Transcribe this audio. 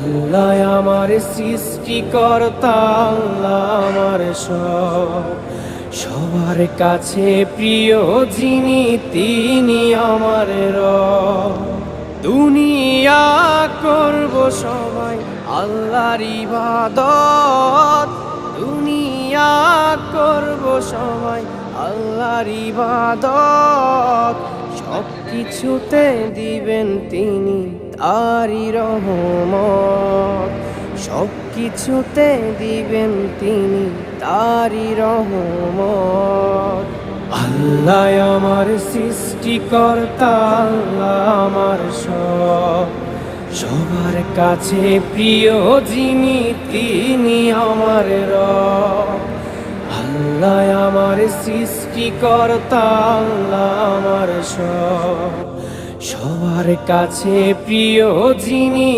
আল্লাহ আমার সৃষ্টিকর্তা, আল্লাহ আমার সব, সবার কাছে প্রিয় যিনি তিনি আমার রব। দুনিয়া করব সবাই আল্লাহর ইবাদত, দুনিয়া করব সবাই আল্লাহর ইবাদত, সব কিছুতে দিবেন তিনি তারই রহমত, সব কিছুতে দিবেন তিনি তারই রহমত। আল্লাহ আমার সৃষ্টিকর্তা, আল্লাহ আমার সব, সবার কাছে প্রিয় যিনি তিনি আমার রব। আল্লাহ আমার সৃষ্টিকর্তা, আল্লাহ আমার সব, সবার কাছে প্রিয় যিনি